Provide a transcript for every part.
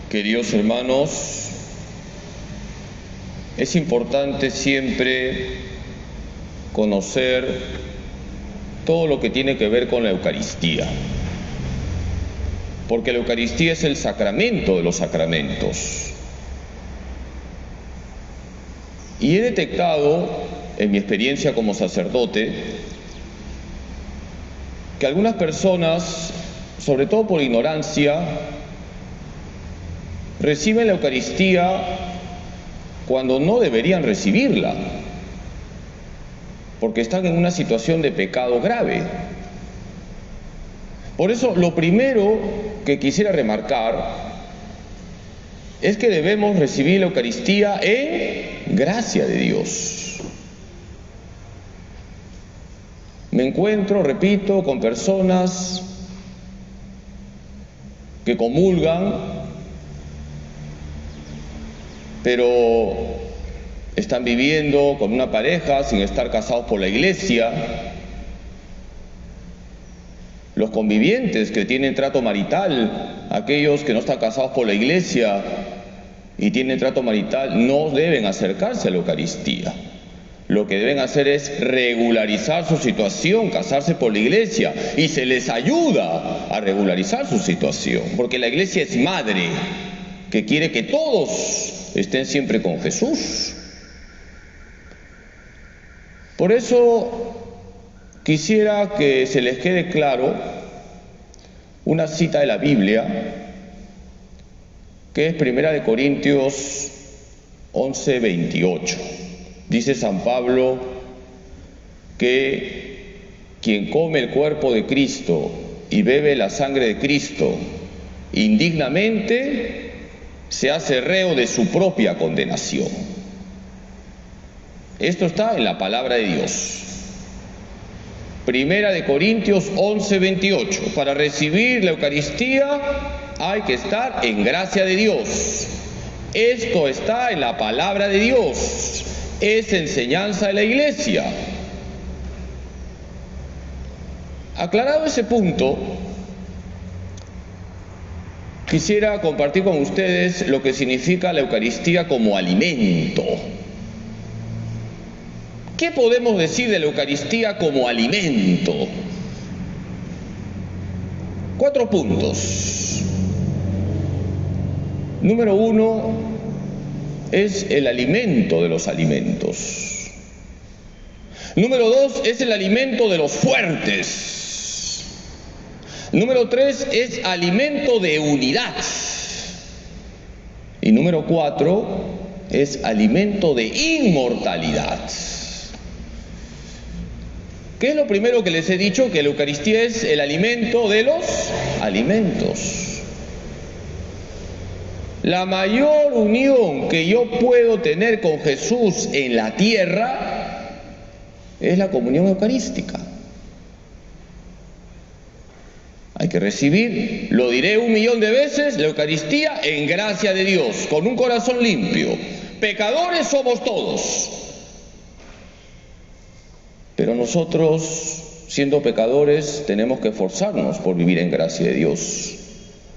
Queridos hermanos, es importante siempre conocer todo lo que tiene que ver con la Eucaristía, porque la Eucaristía es el sacramento de los sacramentos. Y he detectado, en mi experiencia como sacerdote, que algunas personas, sobre todo por ignorancia, reciben la Eucaristía cuando no deberían recibirla, porque están en una situación de pecado grave. Por eso, lo primero que quisiera remarcar es que debemos recibir la Eucaristía en gracia de Dios. Me encuentro, repito, con personas que comulgan, pero están viviendo con una pareja sin estar casados por la Iglesia. Los convivientes que tienen trato marital, aquellos que no están casados por la Iglesia y tienen trato marital, no deben acercarse a la Eucaristía. Lo que deben hacer es regularizar su situación, casarse por la Iglesia, y se les ayuda a regularizar su situación, porque la Iglesia es madre, que quiere que todos estén siempre con Jesús. Por eso quisiera que se les quede claro una cita de la Biblia, que es 1 Corintios 11:28. Dice San Pablo que quien come el cuerpo de Cristo y bebe la sangre de Cristo indignamente se hace reo de su propia condenación. Esto está en la palabra de Dios. 1 Corintios 11:28. Para recibir la Eucaristía hay que estar en gracia de Dios. Esto está en la palabra de Dios. Es enseñanza de la Iglesia. Aclarado ese punto, quisiera compartir con ustedes lo que significa la Eucaristía como alimento. ¿Qué podemos decir de la Eucaristía como alimento? 4 puntos. Número 1, es el alimento de los alimentos. Número 2, es el alimento de los fuertes. Número 3, es alimento de unidad. Y número 4, es alimento de inmortalidad. ¿Qué es lo primero que les he dicho? Que la Eucaristía es el alimento de los alimentos. La mayor unión que yo puedo tener con Jesús en la tierra es la comunión eucarística. Hay que recibir, lo diré 1.000.000 de veces, la Eucaristía en gracia de Dios, con un corazón limpio. Pecadores somos todos. Pero nosotros, siendo pecadores, tenemos que esforzarnos por vivir en gracia de Dios.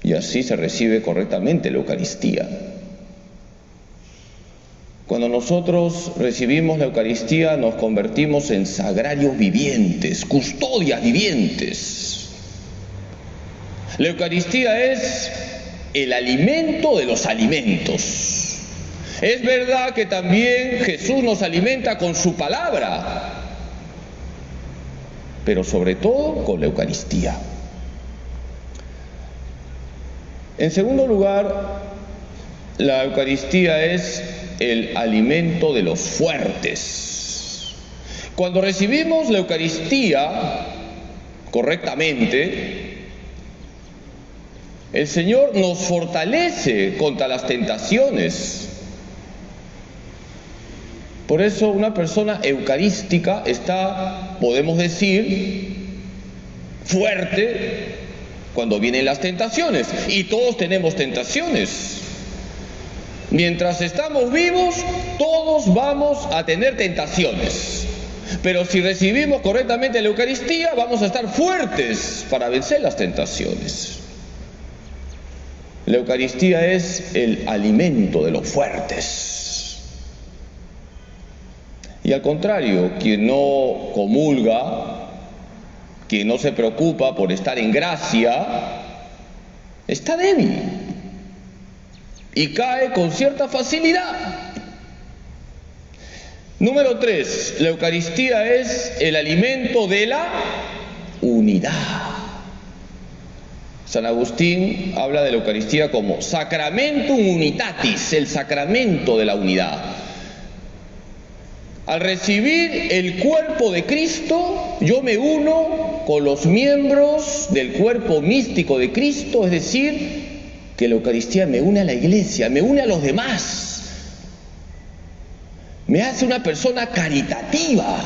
Y así se recibe correctamente la Eucaristía. Cuando nosotros recibimos la Eucaristía, nos convertimos en sagrarios vivientes, custodias vivientes. La Eucaristía es el alimento de los alimentos. Es verdad que también Jesús nos alimenta con su palabra, pero sobre todo con la Eucaristía. En segundo lugar, la Eucaristía es el alimento de los fuertes. Cuando recibimos la Eucaristía correctamente, el Señor nos fortalece contra las tentaciones. Por eso una persona eucarística está, podemos decir, fuerte cuando vienen las tentaciones. Y todos tenemos tentaciones. Mientras estamos vivos, todos vamos a tener tentaciones. Pero si recibimos correctamente la Eucaristía, vamos a estar fuertes para vencer las tentaciones. La Eucaristía es el alimento de los fuertes. Y al contrario, quien no comulga, quien no se preocupa por estar en gracia, está débil y cae con cierta facilidad. Número 3, la Eucaristía es el alimento de la unidad. San Agustín habla de la Eucaristía como sacramentum unitatis, el sacramento de la unidad. Al recibir el cuerpo de Cristo, yo me uno con los miembros del cuerpo místico de Cristo, es decir, que la Eucaristía me une a la Iglesia, me une a los demás, me hace una persona caritativa.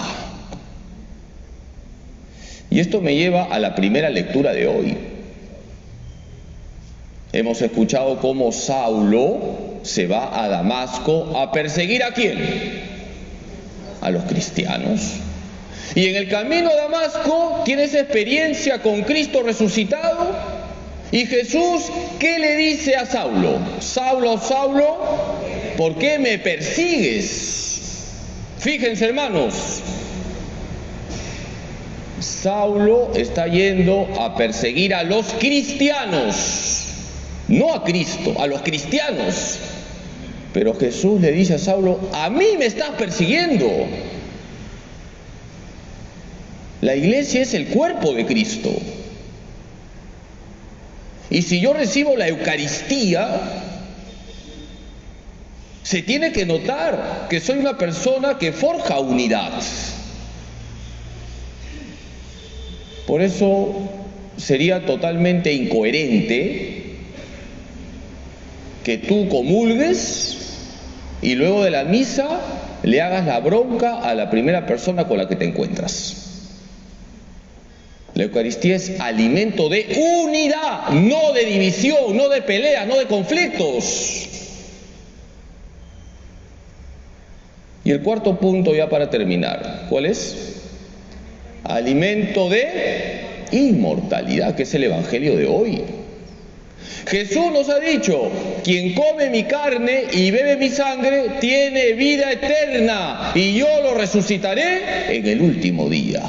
Y esto me lleva a la primera lectura de hoy. Hemos escuchado cómo Saulo se va a Damasco a perseguir ¿a quién? A los cristianos. Y en el camino a Damasco tiene esa experiencia con Cristo resucitado. Y Jesús, ¿qué le dice a Saulo? Saulo, Saulo, ¿por qué me persigues? Fíjense, hermanos, Saulo está yendo a perseguir a los cristianos. No a Cristo, a los cristianos. Pero Jesús le dice a Saulo, a mí me estás persiguiendo. La iglesia es el cuerpo de Cristo. Y si yo recibo la Eucaristía, se tiene que notar que soy una persona que forja unidad. Por eso sería totalmente incoherente que tú comulgues y luego de la misa le hagas la bronca a la primera persona con la que te encuentras. La Eucaristía es alimento de unidad, no de división, no de peleas, no de conflictos. Y el cuarto punto, ya para terminar, ¿cuál es? Alimento de inmortalidad, que es el Evangelio de hoy. Jesús nos ha dicho, quien come mi carne y bebe mi sangre tiene vida eterna y yo lo resucitaré en el último día.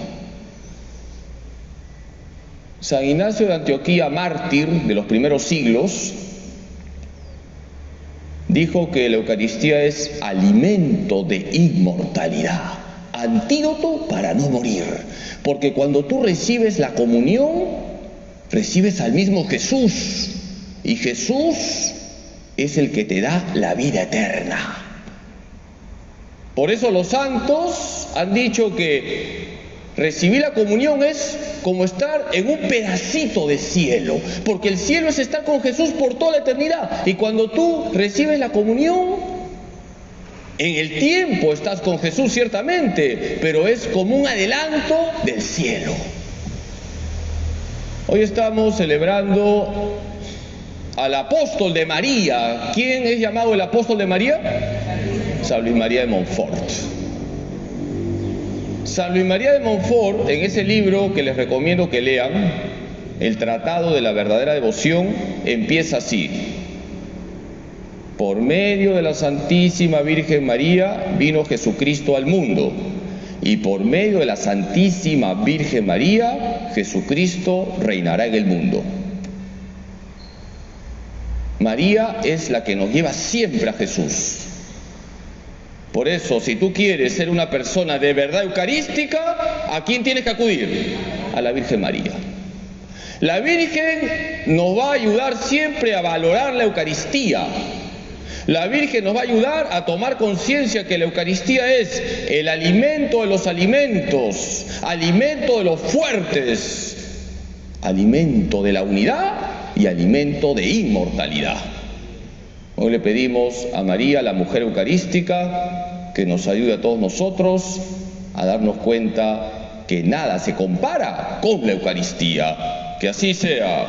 San Ignacio de Antioquía, mártir de los primeros siglos, dijo que la Eucaristía es alimento de inmortalidad, antídoto para no morir, porque cuando tú recibes la comunión, recibes al mismo Jesús. Y Jesús es el que te da la vida eterna. Por eso los santos han dicho que recibir la comunión es como estar en un pedacito de cielo, porque el cielo es estar con Jesús por toda la eternidad. Y cuando tú recibes la comunión, en el tiempo estás con Jesús ciertamente, pero es como un adelanto del cielo. Hoy estamos celebrando al apóstol de María. ¿Quién es llamado el apóstol de María? San Luis María de Montfort. San Luis María de Montfort, en ese libro que les recomiendo que lean, el Tratado de la Verdadera Devoción, empieza así: por medio de la Santísima Virgen María vino Jesucristo al mundo, y por medio de la Santísima Virgen María Jesucristo reinará en el mundo. María es la que nos lleva siempre a Jesús. Por eso, si tú quieres ser una persona de verdad eucarística, ¿a quién tienes que acudir? A la Virgen María. La Virgen nos va a ayudar siempre a valorar la Eucaristía. La Virgen nos va a ayudar a tomar conciencia que la Eucaristía es el alimento de los alimentos, alimento de los fuertes, alimento de la unidad y alimento de inmortalidad. Hoy le pedimos a María, la mujer eucarística, que nos ayude a todos nosotros a darnos cuenta que nada se compara con la Eucaristía. Que así sea.